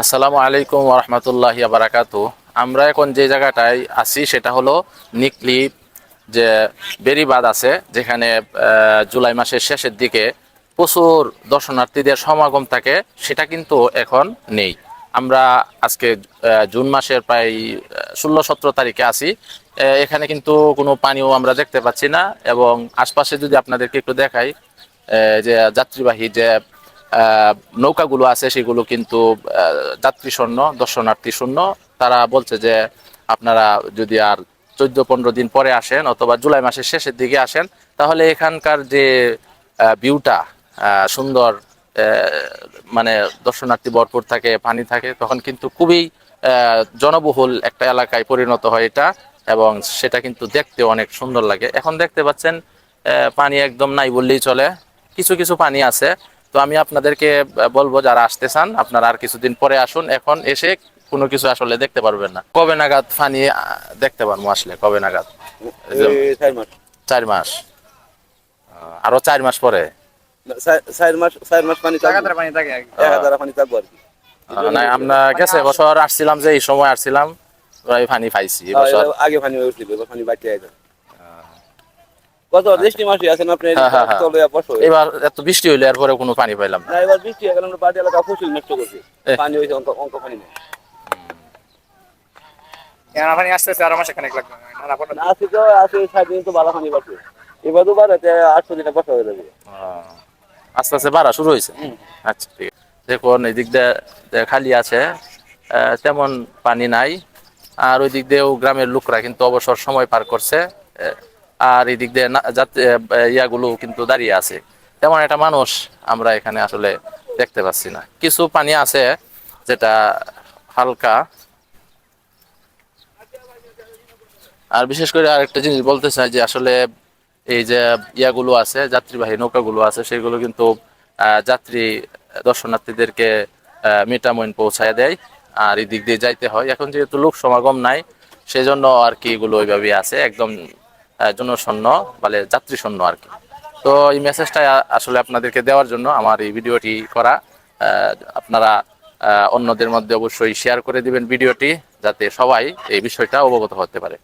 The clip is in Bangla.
আসসালামু আলাইকুম ওয়া রাহমাতুল্লাহি ওয়া বারাকাতুহু। আমরা এখন যে জায়গাটায় আছি সেটা হলো নিকলি যে বেড়িবাঁধ আছে, যেখানে জুলাই মাসের শেষের দিকে প্রচুর দর্শনার্থীদের সমাগম থাকে, সেটা কিন্তু এখন নেই। আমরা আজকে জুন মাসের প্রায় 16-17 তারিখে আছি। এখানে কিন্তু কোনো পানিও আমরা দেখতে পাচ্ছি না, এবং আশপাশে যদি আপনাদেরকে একটু দেখাই, যে যাত্রীবাহী যে নৌকাগুলো আছে সেগুলো কিন্তু যাত্রী শূন্য, দর্শনার্থী শূন্য। তারা বলছে যে আপনারা যদি আর 14-15 দিন পরে আসেন অথবা জুলাই মাসের শেষের দিকে আসেন, তাহলে এখানকার যে ভিউটা সুন্দর, মানে দর্শনার্থী ভরপুর থাকে, পানি থাকে, তখন কিন্তু খুবই জনবহুল একটা এলাকায় পরিণত হয় এটা, এবং সেটা কিন্তু দেখতে অনেক সুন্দর লাগে। এখন দেখতে পাচ্ছেন পানি একদম নাই বললেই চলে, কিছু কিছু পানি আছে। তো আমি আপনাদেরকে বলবো, যারা আসতে চান আপনারা আর কিছুদিন পরে আসুন, এখন এসে কোনো কিছু আসলে দেখতে পারবেন না। কবে নাগাদ পানি দেখতে পারবো আসলে, কবে নাগাদ? এই 4 মাস। 4 মাস? আরো 4 মাস পরে? 4 মাস পানি থাকবে। লাগাতার পানি থাকে আর কি। পানি থাকবো আর কি। না, আমরা গেছে বছর আসছিলাম, যে এই সময় আসছিলাম, প্রায় পানি পাইছি এবছর। আগে পানি উঠছিল, এবার পানি বাড়তে আছে। কত বৃষ্টি মাসে আছেন আপনি? হ্যাঁ, হ্যাঁ, হ্যাঁ। তলে বসো। এবার এত বৃষ্টি হইলে এরপরে কোনো পানি পাইলাম না। না, এবার বৃষ্টি হয়ে গেল, পাটি এলাকা ফসল নষ্ট করছে। এহ। পানি হয়েছে, অঙ্ক পানি নেই। কেন পানি আসতেছে আরো মাসে খানিক লাগবে। না পড়া আছে তো, আছে 6 দিন তো ভালো পানি বাড়ছে। এবার তো বাড়াতে 800 দিনে বসা হয়ে যাবে। আস্তে আস্তে বাড়া শুরু হয়েছে। আচ্ছা, ঠিক আছে। দেখুন এই দিক দিয়ে খালি আছে, তেমন পানি নাই। আর ওই দিক দিয়েও গ্রামের লোকরা কিন্তু অবসর সময় পার করছে। আর এই দিক দিয়ে ইয়াগুলো কিন্তু দাঁড়িয়ে আছে, তেমন একটা মানুষ আমরা এখানে আসলে দেখতে পাচ্ছি না। কিছু পানি আছে যেটা হালকা। আর বিশেষ করে আরেকটা জিনিস বলতে চাই, যে আসলে এই যে ইয়াগুলো আছে, যাত্রীবাহী নৌকাগুলো আছে, সেগুলো কিন্তু যাত্রী দর্শনার্থীদেরকে মিটামইন পৌঁছায় দেয়। আর এই দিক দিয়ে যাইতে হয়। এখন যেহেতু লোক সমাগম নাই, সেই জন্য আর কি এগুলো ওইভাবেই আছে, একদম জনশূন্য, মানে যাত্রী শূন্য আর কি। তো এই মেসেজটা আসলে আপনাদেরকে দেওয়ার জন্য আমার এই ভিডিওটি করা। আপনারা অন্যদের মধ্যে অবশ্যই শেয়ার করে দিবেন ভিডিওটি, যাতে সবাই এই বিষয়টা অবগত হতে পারে।